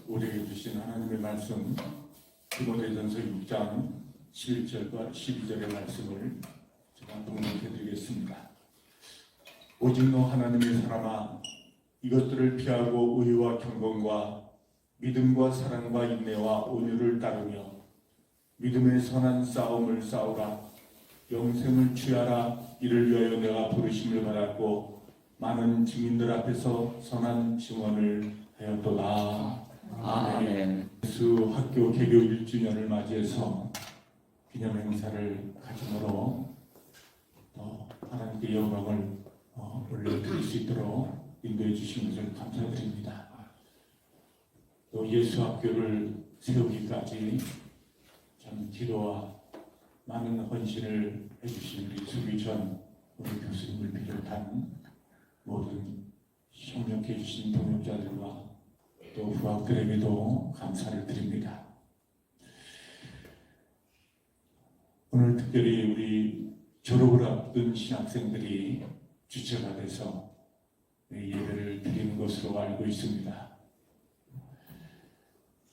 우리에게 주신 하나님의 말씀 디모데전서 6장 11절과 12절의 말씀을 제가 봉독해 드리겠습니다. 오직 너 하나님의 사람아, 이것들을 피하고 의와 경건과 믿음과 사랑과 인내와 온유를 따르며 믿음의 선한 싸움을 싸우라. 영생을 취하라. 이를 위하여 내가 부르심을 받았고 많은 증인들 앞에서 선한 증언을 하였도다. 아멘. 예수 학교 개교 1주년을 맞이해서 기념 행사를 가짐으로 또 하나님께 영광을 올려드릴 수 있도록 인도해 주신 것을 감사드립니다. 또 예수 학교를 세우기까지 참 기도와 많은 헌신을 해주신 우리 수비전 우리 교수님을 비롯한 모든 협력해 주신 동역자들과 또 후학들에게도 감사를 드립니다. 오늘 특별히 우리 졸업을 앞둔 신학생들이 주체가 돼서 예배를 드리는 것으로 알고 있습니다.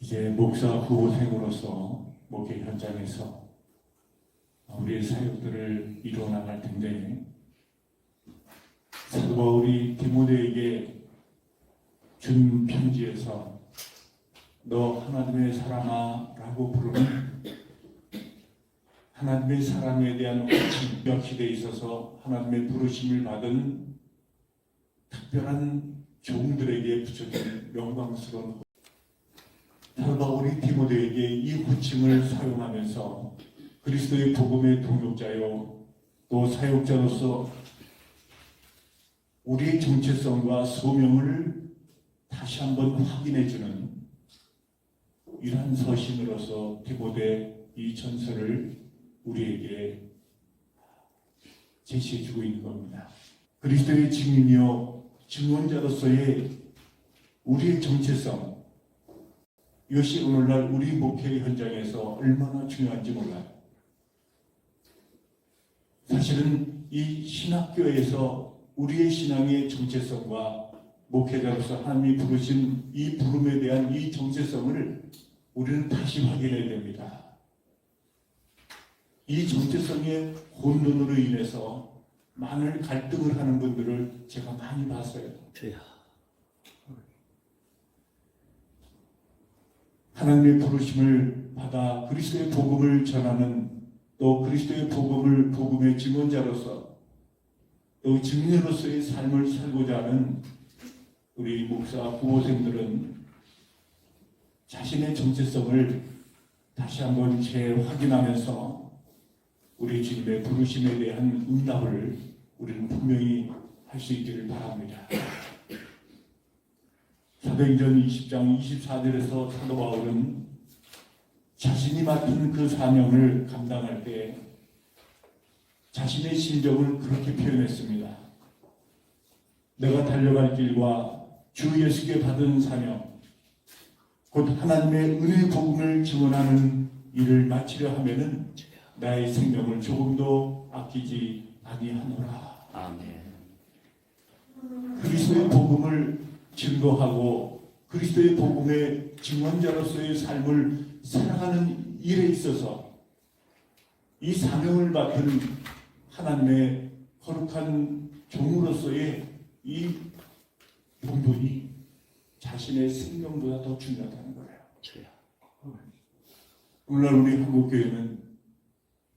이제 목사 후보생으로서 목회 현장에서 우리의 사역들을 이루어 나갈 텐데, 사도 바울이 디모데에게 준 편지에서 너 하나님의 사람아 라고 부르는 하나님의 사람에 대한 호칭 시대에 있어서 하나님의 부르심을 받은 특별한 종들에게 붙여진 영광스러운 사도 바울이 디모데에게 이 호칭을 사용하면서 그리스도의 복음의 동역자요 또 사역자로서 우리의 정체성과 소명을 다시 한번 확인해주는 이러한 서신으로서 디모데 이 전서를 우리에게 제시해주고 있는 겁니다. 그리스도의 증인이요 증언자로서의 우리의 정체성, 이것이 오늘날 우리 목회 현장에서 얼마나 중요한지 몰라요. 사실은 이 신학교에서 우리의 신앙의 정체성과 목회자로서 하나님이 부르신 이 부름에 대한 이 정체성을 우리는 다시 확인해야 됩니다. 이 정체성의 혼돈으로 인해서 많은 갈등을 하는 분들을 제가 많이 봤어요. 하나님의 부르심을 받아 그리스도의 복음을 전하는 또 그리스도의 복음의 증언자로서 또 증인으로서의 삶을 살고자 하는 우리 목사 후보생들은 자신의 정체성을 다시 한번 재확인하면서 우리 주님의 부르심에 대한 응답을 우리는 분명히 할 수 있기를 바랍니다. 사도행전 20장 24절에서 사도 바울은 자신이 맡은 그 사명을 감당할 때 자신의 심정을 그렇게 표현했습니다. 내가 달려갈 길과 주 예수께 받은 사명, 곧 하나님의 은혜의 복음을 증언하는 일을 마치려 하면은 나의 생명을 조금도 아끼지 아니하노라. 아멘. 그리스도의 복음을 증거하고 그리스도의 복음의 증언자로서의 삶을 살아가는 일에 있어서 이 사명을 맡은 하나님의 거룩한 종으로서의 이 본분이 자신의 생명보다 더 중요하다는 거예요. 오늘날 우리 한국교회는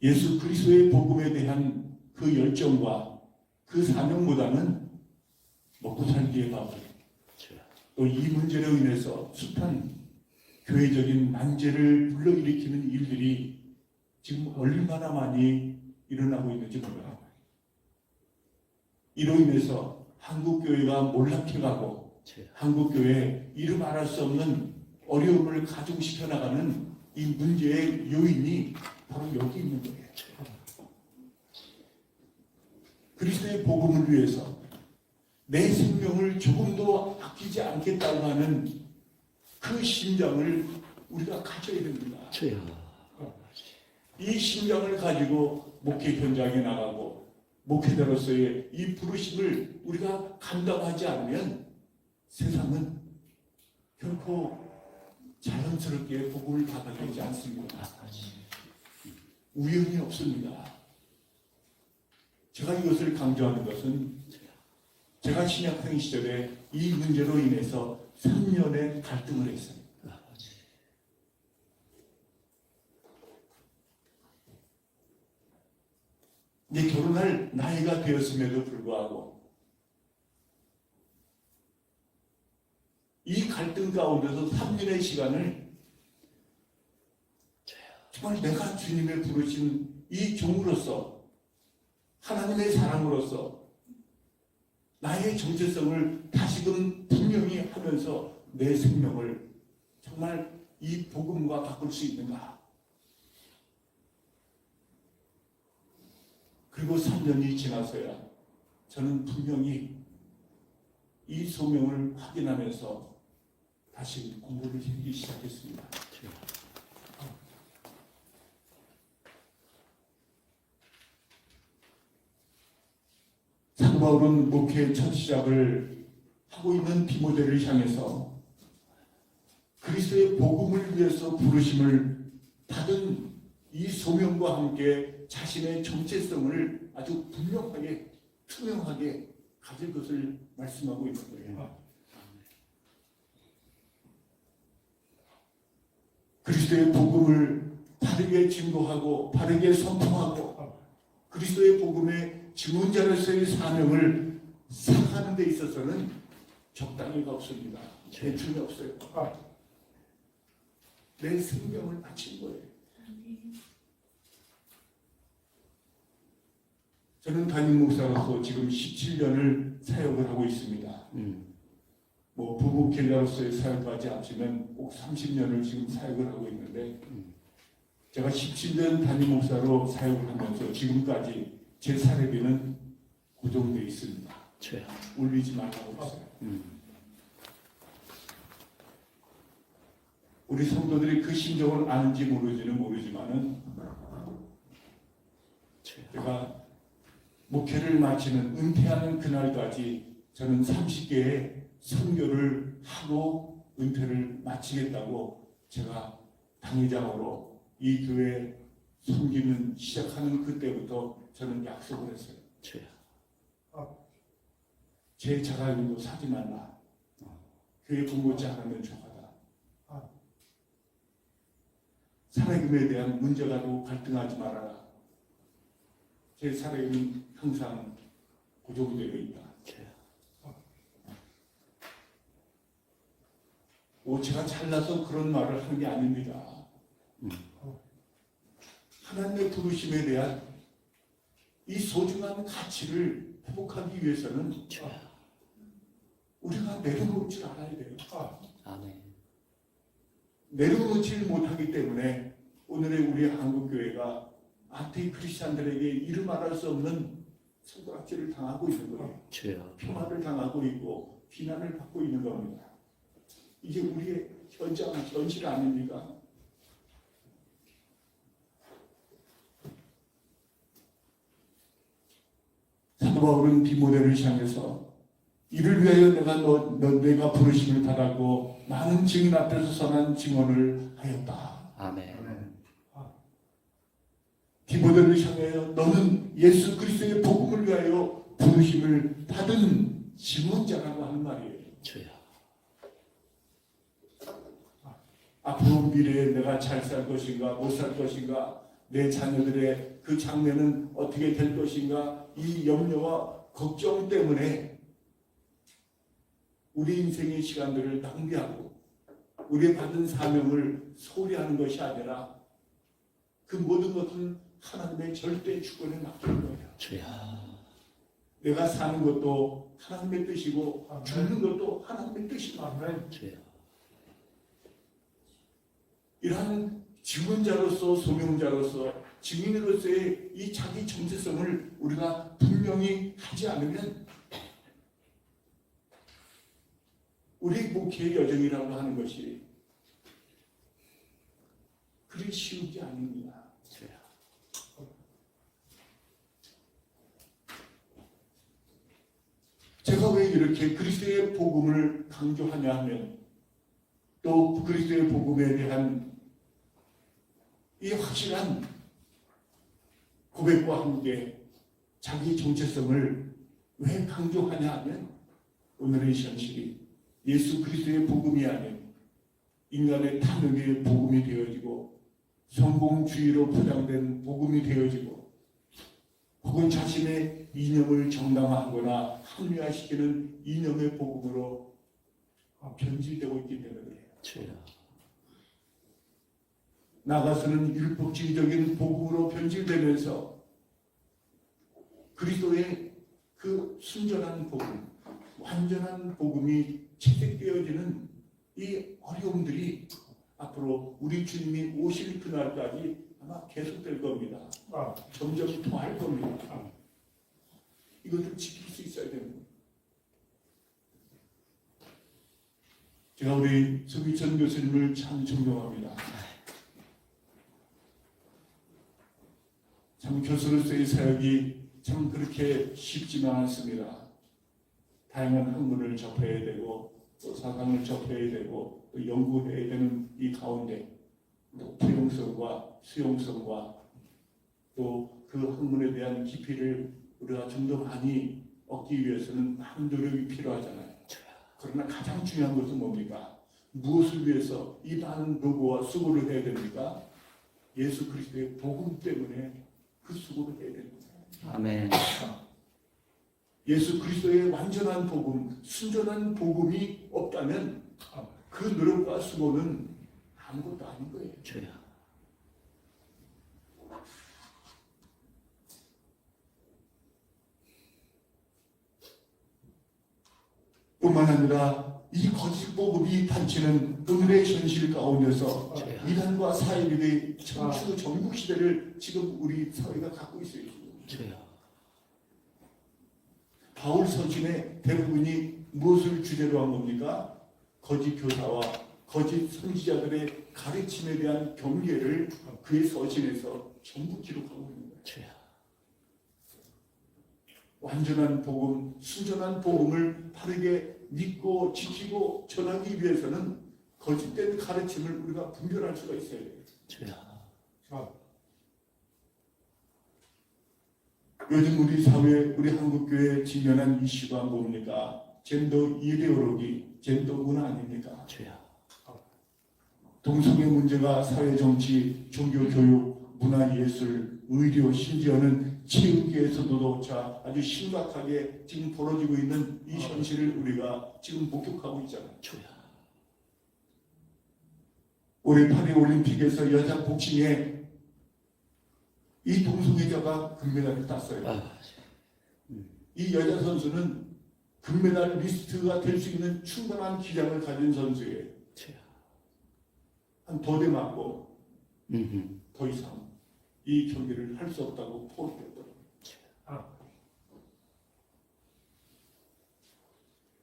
예수 그리스도의 복음에 대한 그 열정과 그 사명보다는 먹고 살기에 바빠 또 이 문제로 인해서 숱한 교회적인 난제를 불러일으키는 일들이 지금 얼마나 많이 일어나고 있는지 몰라요. 이로 인해서 한국교회가 몰락해가고 한국교회에 이루 말할 수 없는 어려움을 가중시켜 나가는 이 문제의 요인이 바로 여기 있는 거예요. 그리스도의 복음을 위해서 내 생명을 조금도 아끼지 않겠다고 하는 그 심장을 우리가 가져야 됩니다. 이 심장을 가지고 목회 현장에 나가고 목회자로서의 이 부르심을 우리가 감당하지 않으면 세상은 결코 자연스럽게 복음을 받아들이지 않습니다. 우연이 없습니다. 제가 이것을 강조하는 것은 제가 신약생 시절에 이 문제로 인해서 3년의 갈등을 했어요. 이제 결혼할 나이가 되었음에도 불구하고 이 갈등 가운데서 3년의 시간을 정말 내가 주님의 부르신 이 종으로서 하나님의 사람으로서 나의 정체성을 다시금 분명히 하면서 내 생명을 정말 이 복음과 바꿀 수 있는가? 그리고 3년이 지나서야 저는 분명히 이 소명을 확인하면서 다시 공부를 하기 시작했습니다. 사도 바울은 목회 첫 시작을 하고 있는 디모데를 향해서 그리스도의 복음을 위해서 부르심을 받은 이 소명과 함께 자신의 정체성을 아주 분명하게 투명하게 가질 것을 말씀하고 있는 거예요. 그리스도의 복음을 바르게 증거하고 바르게 선포하고 그리스도의 복음의 증언자로서의 사명을 사랑하는 데 있어서는 적당히가 없습니다. 대충이 없어요. 내 생명을 바친 거예요. 저는 담임 목사로서 지금 17년을 사역을 하고 있습니다. 뭐 부부 갤러로서의 사역까지 합치면 꼭 30년을 지금 사역을 하고 있는데 제가 17년 담임 목사로 사역을 하면서 지금까지 제 사례비는 고정되어 있습니다. 올리지 말라고 했어요. 우리 성도들이 그 심정을 아는지 모르지는 모르지만은 제가 목회를 마치는 은퇴하는 그날까지 저는 30개의 선교를 하고 은퇴를 마치겠다고 제가 당회장으로 이 교회 섬기는 시작하는 그때부터 저는 약속을 했어요. 제 자가용도 사지 말라. 교회 부모지 않으면 좋아하다. 살아김에 대한 문제가도 갈등하지 말아라. 제 살아임은 항상 고정되어 있다. 제가 잘나서 그런 말을 하는 게 아닙니다. 하나님의 부르심에 대한 이 소중한 가치를 회복하기 위해서는 우리가 내려놓을 줄 알아야 돼요. 내려놓지 못하기 때문에 오늘의 우리 한국교회가 안티 크리스찬들에게 이름말할 수 없는 손가락질을 당하고 있는 거예요. 폄하를 당하고 있고 비난을 받고 있는 겁니다. 이게 우리의 현실 아닙니까? 사도 바울은 디모데를 향해서 이를 위하여 내가 부르심을 받았고 많은 증인 앞에서 선한 증언을 하였다. 디모데를 향하여 너는 예수 그리스도의 복음을 위하여 부르심을 받은 증언자라고 하는 말이에요. 앞으로 미래에 내가 잘 살 것인가 못 살 것인가 내 자녀들의 그 장래는 어떻게 될 것인가 이 염려와 걱정 때문에 우리 인생의 시간들을 낭비하고 우리의 받은 사명을 소홀히 하는 것이 아니라 그 모든 것은 하나님의 절대 주권에 맡기는 거예요. 내가 사는 것도 하나님의 뜻이고 죽는 것도 하나님의 뜻이다. 이러한 증언자로서 소명자로서 증인으로서의 이 자기 정체성을 우리가 분명히 하지 않으면 우리 목회의 여정이라고 하는 것이 그리 쉬운 게 아닙니다. 제가 왜 이렇게 그리스도의 복음을 강조하냐 하면 또 그리스도의 복음에 대한 이 확실한 고백과 함께 자기 정체성을 왜 강조하냐 하면 오늘의 현실이 예수 그리스도의 복음이 아닌 인간의 탐욕의 복음이 되어지고 성공주의로 포장된 복음이 되어지고 혹은 자신의 이념을 정당화하거나 합리화시키는 이념의 복음으로 변질되고 있기 때문에 그래요. 나가서는 율법주의적인 복음으로 변질되면서 그리스도의 그 순전한 복음, 완전한 복음이 채택되어지는 이 어려움들이 앞으로 우리 주님이 오실 그날까지 아마 계속될 겁니다. 점점 더할 겁니다. 이것을 지킬 수 있어야 됩니다. 제가 우리 서기천 교수님을 참 존경합니다. 참 교수로서의 사역이 참 그렇게 쉽지는 않습니다. 다양한 학문을 접해야 되고 또 사상을 접해야 되고 또 연구해야 되는 이 가운데 또 포용성과 수용성과 또 그 학문에 대한 깊이를 우리가 좀 더 많이 얻기 위해서는 많은 노력이 필요하잖아요. 그러나 가장 중요한 것은 뭡니까? 무엇을 위해서 이 많은 노고와 수고를 해야 됩니까? 예수 그리스도의 복음 때문에 그 수고를 해야 됩니다. 아멘. 예수 그리스도의 완전한 복음, 순전한 복음이 없다면 그 노력과 수고는 아무것도 아닌 거예요. 주여. 뿐만 아니라 이 거짓 복음이 단체는 오늘의 현실 가운데서 이단과 사이비의 청추 전국 시대를 지금 우리 사회가 갖고 있어요. 주여. 바울 서신의 대부분이 무엇을 주제로 한 겁니까? 거짓 교사와 거짓 선지자들의 가르침에 대한 경계를 그의 서신에서 전부 기록하고 있는 거예요. 주여. 완전한 복음, 순전한 복음을 바르게 믿고 지키고 전하기 위해서는 거짓된 가르침을 우리가 분별할 수가 있어야 돼요. 주여. 요즘 우리 사회, 우리 한국교회 직면한 이슈가 뭡니까? 젠더 이데올로기, 젠더 문화 아닙니까? 주여. 동성애 문제가 사회, 정치, 종교, 교육, 문화, 예술, 의료, 심지어는 체육계에서도 아주 심각하게 지금 벌어지고 있는 이 현실을 우리가 지금 목격하고 있잖아요. 주여. 올해 파리 올림픽에서 여자 복싱에 이 동성애자가 금메달을 땄어요. 이 여자 선수는 금메달 리스트가 될 수 있는 충분한 기량을 가진 선수예요. 한 더 대 맞고 더 이상 이 경기를 할 수 없다고 포기했더라고요.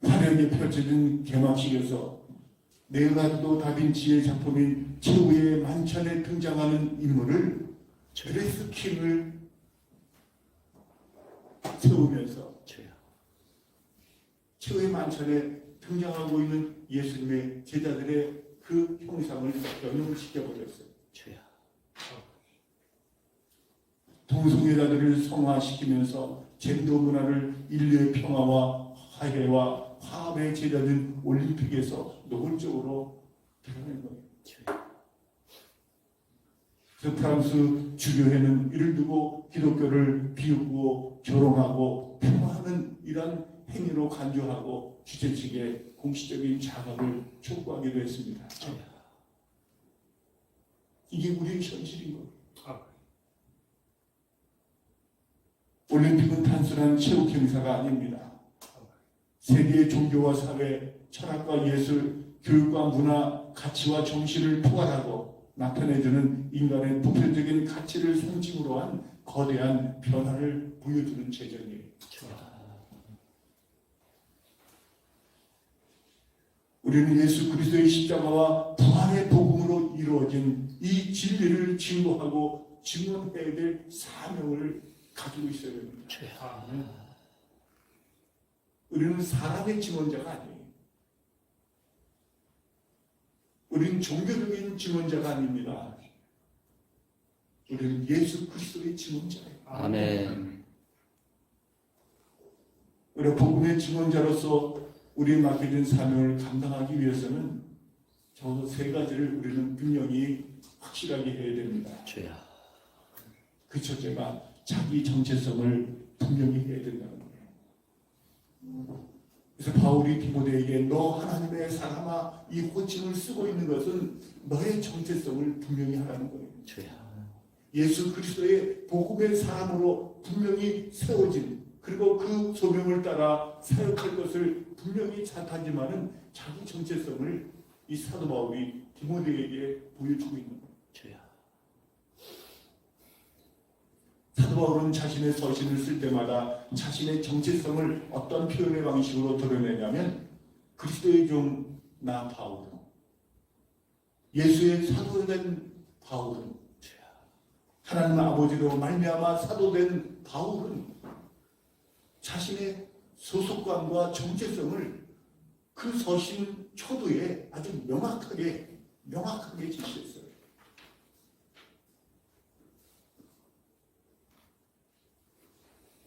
화려하게 펼쳐진 개막식에서 레오나르도 다빈치의 작품인 최후의 만찬에 등장하는 인물을 드레스 킹을 세우면서 최후의 만찬에 등장하고 있는 예수님의 제자들의 그 형상을 변형시켜버렸어요. 동성애자들을 성화시키면서 젠더 문화를 인류의 평화와 화해와 화합의 제자된 올림픽에서 노골적으로 드러낸 거예요. 그래서 프랑스 주교회는 이를 두고 기독교를 비웃고 조롱하고 폄하하는 이런 행위로 간주하고 주최 측에 공식적인 자각을 촉구하기도 했습니다. 이게 우리의 현실인 거예요. 올림픽은 단순한 체육 행사가 아닙니다. 세계의 종교와 사회, 철학과 예술, 교육과 문화, 가치와 정신을 포괄하고 나타내주는 인간의 보편적인 가치를 상징으로 한 거대한 변화를 보여주는 제전이에요. 우리는 예수 그리스도의 십자가와 부활의 복음으로 이루어진 이 진리를 증거하고 증언해야 될 사명을 가지고 있어야 됩니다. 우리는 사람의 증언자가 아니에요. 우리는 종교적인 증언자가 아닙니다. 우리는 예수 그리스도의 증언자예요. 아멘. 우리 복음의 증언자로서 우리의 맡겨진 사명을 감당하기 위해서는 적어도 세 가지를 우리는 분명히 확실하게 해야 됩니다. 주야. 그 첫째가 자기 정체성을 분명히 해야 된다는 거예요. 그래서 바울이 디모데에게 너 하나님의 사람아 이 호칭을 쓰고 있는 것은 너의 정체성을 분명히 하라는 거예요. 주야. 예수 그리스도의 복음의 사람으로 분명히 세워진 그리고 그 소명을 따라 사역할 것을 분명히 자타지만은 자기 정체성을 이 사도 바울이 디모데에게 보여주고 있는 거예요. 주야. 사도 바울은 자신의 서신을 쓸 때마다 자신의 정체성을 어떤 표현의 방식으로 드러내냐면 그리스도의 종 나 바울은 예수의 사도된 바울은 하나님 아버지로 말미암아 사도된 바울은 자신의 소속감과 정체성을 그 서신 초두에 아주 명확하게 제시했어요.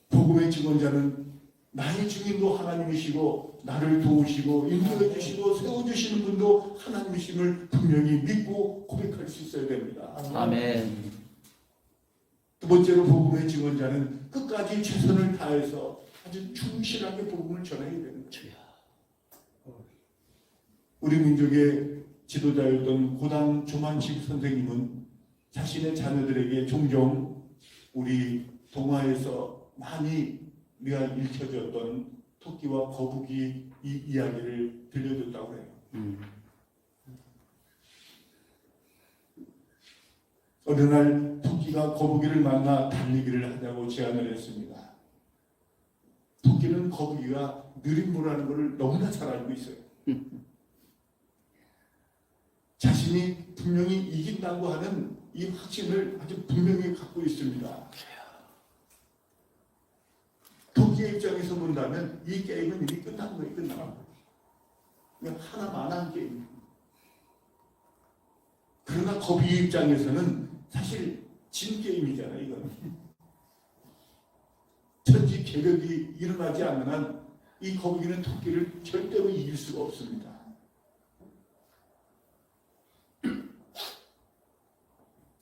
복음의 증언자는 나의 증인도 하나님이시고 나를 도우시고 인도해 주시고 세워주시는 분도 하나님이심을 분명히 믿고 고백할 수 있어야 됩니다. 아멘. 두 번째로 복음의 증언자는 끝까지 최선을 다해서 아주 충실하게 복음을 전해야 되는 거예요. 우리 민족의 지도자였던 고당 조만식 선생님은 자신의 자녀들에게 종종 우리 동화에서 많이 우리가 읽혀졌던 토끼와 거북이 이 이야기를 들려줬다고 해요. 어느 날 토끼가 거북이를 만나 달리기를 하자고 제안을 했습니다. 토끼는 거북이가 느린 무라는 것을 너무나 잘 알고 있어요. 자신이 분명히 이긴다고 하는 이 확신을 아주 분명히 갖고 있습니다. 토끼의 입장에서 본다면 이 게임은 이미 끝난 거예요. 끝난 거예요. 그냥 하나만한 게임. 그러나 거북이 입장에서는 사실 진 게임이잖아요. 이거는 천지 개벽이 일어나지 않는 한 이 거북이는 토끼를 절대로 이길 수가 없습니다.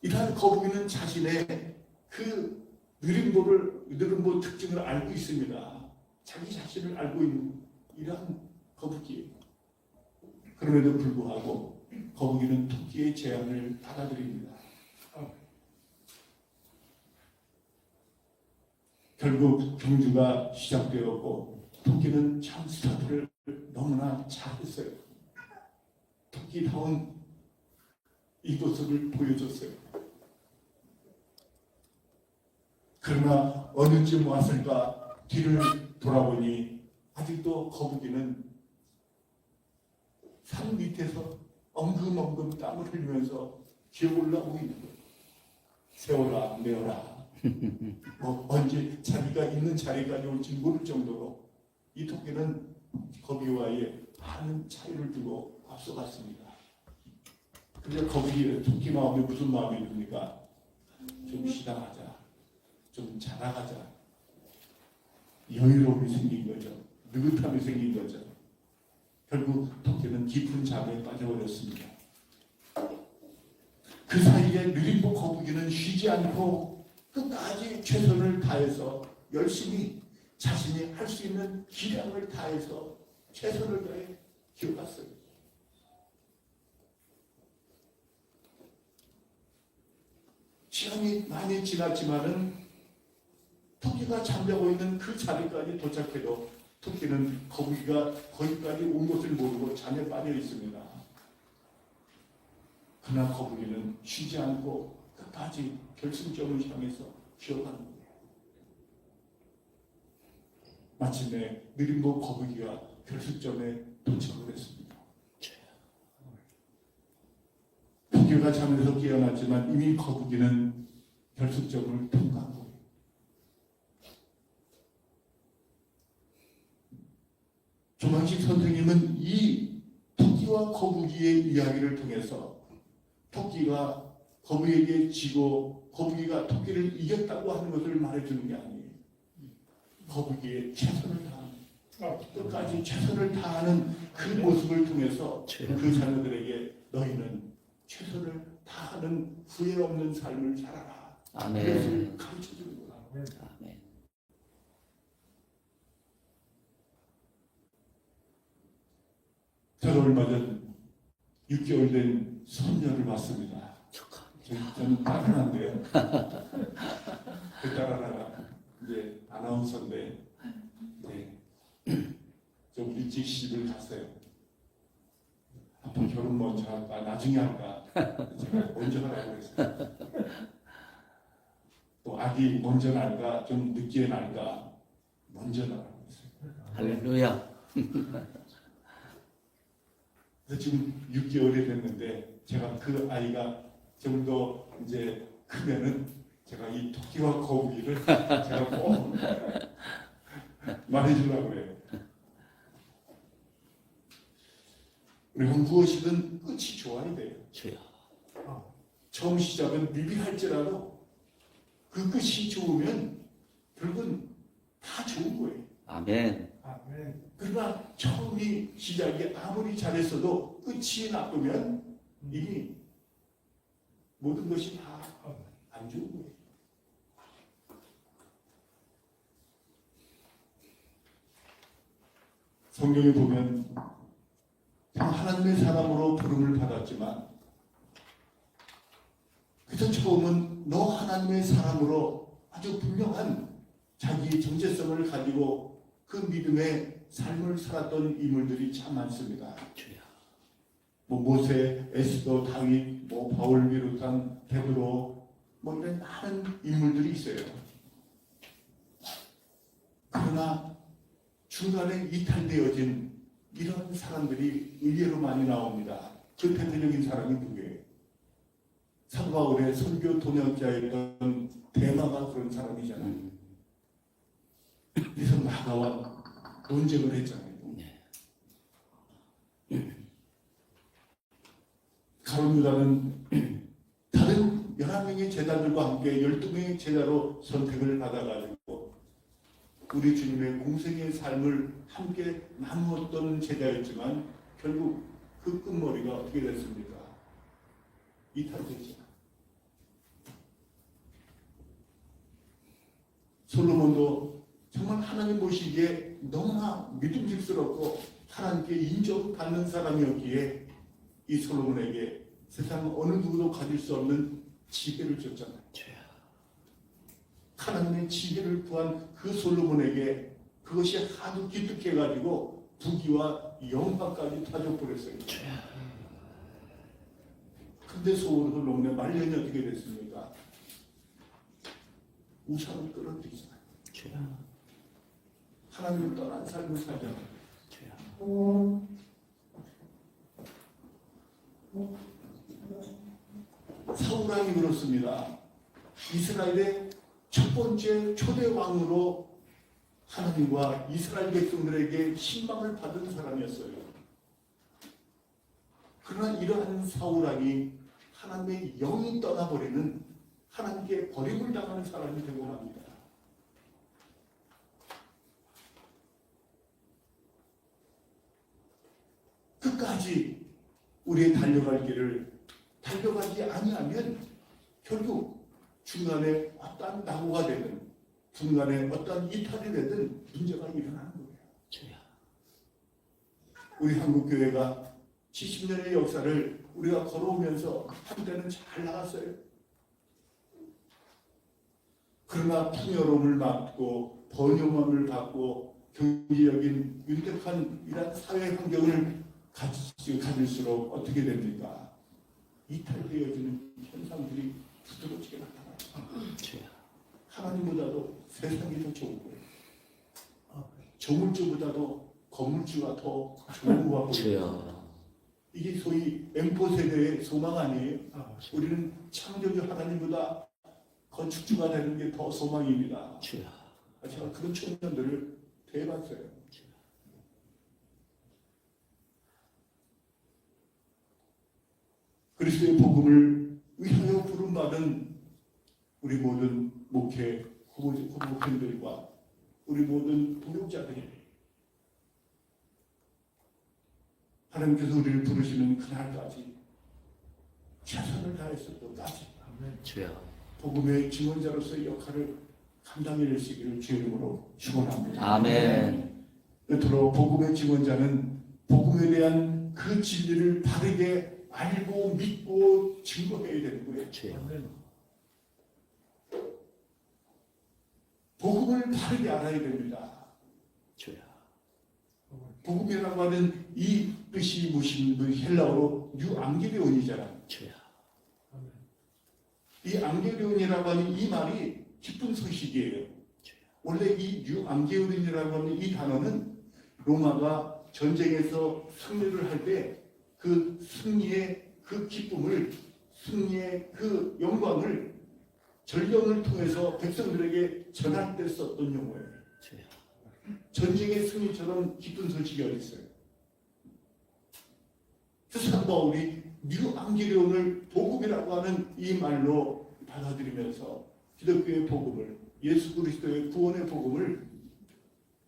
이러한 거북이는 자신의 그 느림보 특징을 알고 있습니다. 자기 자신을 알고 있는 이러한 거북이에요. 그럼에도 불구하고 거북이는 토끼의 제안을 받아들입니다. 결국 경주가 시작되었고 토끼는 참 스타트를 너무나 잘했어요. 토끼다운 이 모습을 보여줬어요. 그러나 어느쯤 왔을까 뒤를 돌아보니 아직도 거북이는 산 밑에서 엉금엉금 땀을 흘리면서 기어 올라오고 있는 거예요. 세워라 내어라. 언제 자기가 있는 자리까지 올지 모를 정도로 이 토끼는 거북이와의 많은 차이를 두고 앞서갔습니다. 근데 거북이 토끼 마음에 무슨 마음이 듭니까? 좀 쉬다가자, 좀 자다가자. 여유로움이 생긴 거죠. 느긋함이 생긴 거죠. 결국 토끼는 깊은 잠에 빠져버렸습니다. 그 사이에 느림보 거북이는 쉬지 않고 끝까지 최선을 다해서 열심히 자신이 할 수 있는 기량을 다해서 최선을 다해 기어갔어요. 시간이 많이 지났지만은 토끼가 잠자고 있는 그 자리까지 도착해도 토끼는 거북이가 거기까지 온 것을 모르고 잠에 빠져 있습니다. 그러나 거북이는 쉬지 않고 끝까지 결승점을 향해서 기어가는 거예요. 마침내 느림보 거북이가 결승점에 도착을 했습니다. 토끼가 잠에서 깨어났지만 이미 거북이는 결승점을 통과한 거예요. 조만식 선생님은 이 토끼와 거북이의 이야기를 통해서 토끼가 거북이에게 지고 거북이가 토끼를 이겼다고 하는 것을 말해주는 게 아니에요. 거북이의 최선을 다하는, 끝까지 최선을 다하는 그 모습을 통해서 그 자녀들에게 너희는 최선을 다하는 후회 없는 삶을 살아라. 아멘. 그것을 가르쳐주는 거야. 아멘. 저는 얼마 전 6개월 된 손녀를 봤습니다. 축하합니다. 저는 딸은 안 돼요. 그 딸 하나가 이제 아나운서인데 좀 일찍 시집을 갔어요. 앞으로 결혼 먼저 할까 나중에 할까 제가 먼저 하라고 그랬어요. 또 아기 먼저 날까 좀 늦게 날까 먼저 나라고 했어요. 할렐루야. 그래서 지금 6개월이 됐는데 제가 그 아이가 좀 더 이제 크면은 제가 이 토끼와 거북이를 제가 꼭 말해주려고 그래요. 우리가 무엇이든 끝이 좋아야 돼요. 주여. 처음 시작은 미비할지라도 그 끝이 좋으면 결국은 다 좋은 거예요. 아멘. 그러나 처음이 시작이 아무리 잘했어도 끝이 나쁘면 이미 모든 것이 다 안 좋은 거예요. 성경에 보면 하나님의 사람으로 부름을 받았지만 그래서 처음은 너 하나님의 사람으로 아주 분명한 자기의 정체성을 가지고 그 믿음의 삶을 살았던 인물들이 참 많습니다. 주여. 모세, 에스더, 다윗, 바울 비롯한 베드로 이런 많은 인물들이 있어요. 그러나 중간에 이탈되어진 이런 사람들이 의외로 많이 나옵니다. 그 대표적인 사람이 누구예요? 사도 바울의 선교 동역자였던 대마가 그런 사람이잖아요. 그래서 마가와 논쟁을 했잖아요. 가룟 유다는 다른 11명의 제자들과 함께 12명의 제자로 선택을 받아가지고 우리 주님의 공생의 삶을 함께 나누었던 제자였지만 결국 그 끝머리가 어떻게 됐습니까? 이탈됐죠. 솔로몬도 정말 하나님 보시기에 너무나 믿음직스럽고 하나님께 인정받는 사람이었기에 이 솔로몬에게 세상 어느 누구도 가질 수 없는 지혜를 줬잖아요. 하나님의 지혜를 구한 그 솔로몬에게 그것이 하도 기특해가지고 부귀와 영화까지 타져버렸어요. 근데 솔로몬의 말년이 어떻게 됐습니까? 우상을 끌어들이잖아요. 하나님을 떠난 삶을 살잖아요. 사울왕이 그렇습니다. 이스라엘의 첫 번째 초대 왕으로 하나님과 이스라엘 백성들에게 신망을 받은 사람이었어요. 그러나 이러한 사울왕이 하나님의 영이 떠나버리는 하나님께 버림을 당하는 사람이 되고 맙니다. 끝까지 우리의 달려갈 길을 달려가지 아니하면 결국 중간에 어떤 낙오가 되든 중간에 어떤 이탈이 되든 문제가 일어나는 거예요. 우리 한국교회가 70년의 역사를 우리가 걸어오면서 한때는 잘 나갔어요. 그러나 풍요로움을 받고 번영함을 받고 경제적인 윤택한 이런 사회 환경을 가질수록 어떻게 됩니까? 이탈되어지는 현상들이 두드러지게 나타나요. 하나님보다도 세상이 더 좋은 거예요. 조물주보다도 건물주가 더 좋은 것 같고요. 이게 소위 M4 세대의 소망 아니에요? 우리는 창조주 하나님보다 건축주가 되는 게 더 소망입니다. 제가 그런 청년들을 대봤어요. 그리스도의 복음을 위하여 부름받은 우리 모든 목회 후보편들과 우리 모든 동역자들이 하나님께서 우리를 부르시는 그날까지 최선을 다해서 끝까지 주여. 복음의 증언자로서의 역할을 감당해내시기를 주의 이름으로 축원합니다. 아멘. 끝으로 복음의 증언자는 복음에 대한 그 진리를 바르게 알고 믿고 증거해야 되는 거예요. 주여. 복음을 바르게 알아야 됩니다. 주여. 복음이라고 하는 이 뜻이 무슨 헬라어로 뉴앙게리온이잖아요. 주여. 이 앙게리온이라고 하는 이 말이 기쁜 소식이에요. 원래 이 뉴앙게리온이라고 하는 이 단어는 로마가 전쟁에서 승리를 할 때 그 승리의 그 기쁨을, 승리의 그 영광을 전령을 통해서 백성들에게 전할 때 썼던 용어예요. 주여. 전쟁의 승리처럼 기쁜 소식이 어디 있어요? 사도 바울이 뉴앙게리온을 복음이라고 하는 이 말로 받아들이면서 기독교의 복음을, 예수 그리스도의 구원의 복음을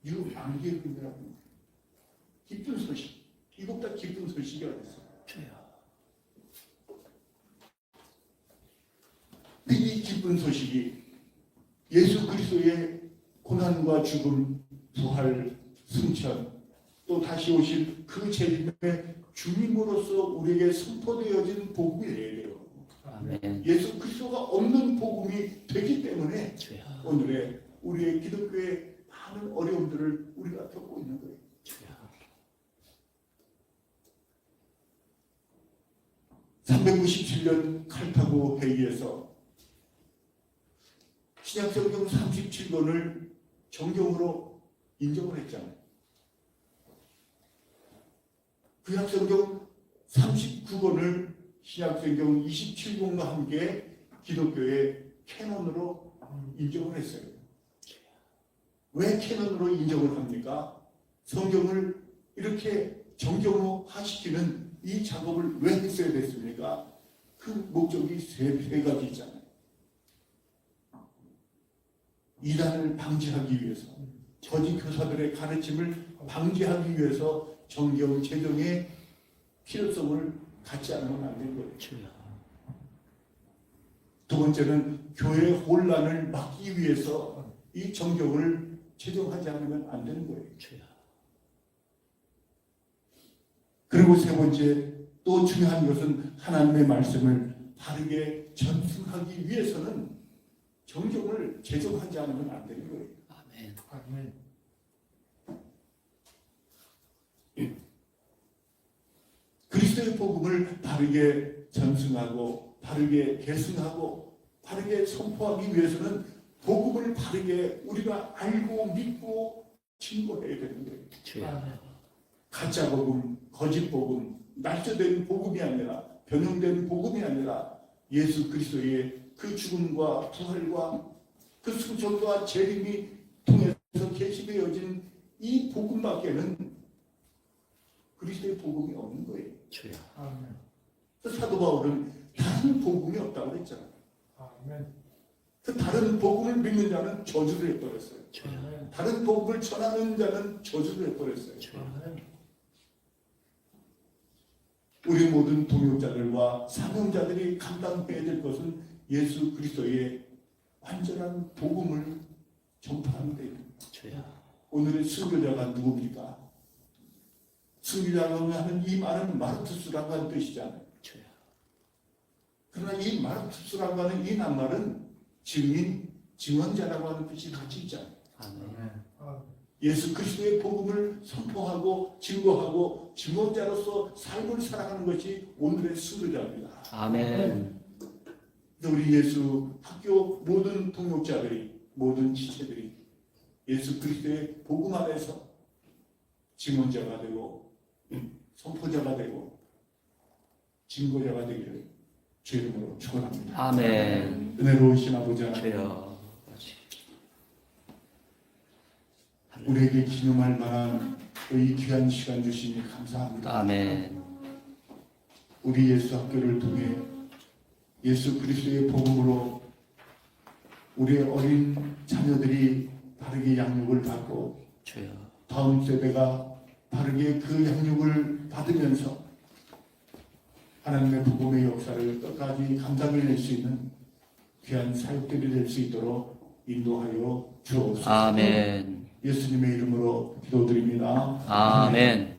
뉴앙게리온이라고 합니다. 기쁜 소식. 이것보다 기쁜 소식이 어디 있어요? 주여. 이 기쁜 소식이 예수 그리스도의 고난과 죽음, 부활, 승천, 또 다시 오실 그 재림의 주님으로서 우리에게 선포되어진 복음이에요. 아멘. 예수 그리스도가 없는 복음이 되기 때문에 주여. 오늘의 우리의 기독교의 많은 어려움들을 우리가 겪고 있는 거예요. 주여. 397년 칼타고 회의에서 신약성경 37권을 정경으로 인정을 했잖아요. 구약성경 39권을 신약성경 27권과 함께 기독교의 캐논으로 인정을 했어요. 왜 캐논으로 인정을 합니까? 성경을 이렇게 정경화시키는 이 작업을 왜 했어야 됐습니까? 그 목적이 세 가지 있잖아요. 이단을 방지하기 위해서, 거짓 교사들의 가르침을 방지하기 위해서 정경 제정의 필요성을 갖지 않으면 안 되는 거예요. 주여. 두 번째는 교회 혼란을 막기 위해서 이 정경을 제정하지 않으면 안 되는 거예요. 주여. 그리고 세 번째, 또 중요한 것은 하나님의 말씀을 바르게 전승하기 위해서는 정경을 제정하지 않으면 안 되는 거예요. 아멘. 아멘. 그리스도의 복음을 바르게 전승하고 바르게 계승하고 바르게 선포하기 위해서는 복음을 바르게 우리가 알고 믿고 증거해야 되는 거예요. 주여. 가짜 복음, 거짓 복음, 날조된 복음이 아니라, 변형된 복음이 아니라 예수 그리스도의 그 죽음과 부활과 그 승천과 재림이 통해서 계시되어진 이 복음밖에는 그리스도의 복음이 없는 거예요. 주여. 아멘. 그래서 사도 바울은 다른 복음이 없다고 그랬잖아요. 아멘. 그 다른 복음을 믿는 자는 저주를 해버렸어요. 주여. 아멘. 다른 복음을 전하는 자는 저주를 해버렸어요. 주여. 아멘. 우리 모든 동역자들과 사명자들이 감당해야 될 것은 예수 그리스도의 완전한 복음을 전파하는 데입니다. 주여. 오늘의 순교자가 누굽니까? 순교자가 하는 이 말은 마르투스라고 하는 뜻이잖아요. 주여. 그러나 이 마르투스라고 하는 이 낱말은 증인, 증언자라고 하는 뜻이 같이 있잖아요. 아멘. 예수 그리스도의 복음을 선포하고 증거하고 증언자로서 삶을 살아가는 것이 오늘의 순교자입니다. 아멘. 우리 예수 학교 모든 동역자들이, 모든 지체들이 예수 그리스도의 복음 안에서 증언자가 되고 선포자가 되고 증거자가 되기를 주의 이름으로 축원합니다. 아멘. 은혜로우신 아버지 하나님, 주여. 우리에게 기념할 만한 이 귀한 시간 주시니 감사합니다. 아멘. 우리 예수 학교를 통해 예수 그리스도의 복음으로 우리의 어린 자녀들이 바르게 양육을 받고 주여. 다음 세대가 바르게 그 양육을 받으면서 하나님의 복음의 역사를 끝까지 감당해낼 수 있는 귀한 사역들이 될 수 있도록 인도하여 주옵소서. 아멘. 예수님의 이름으로 기도드립니다. 아멘.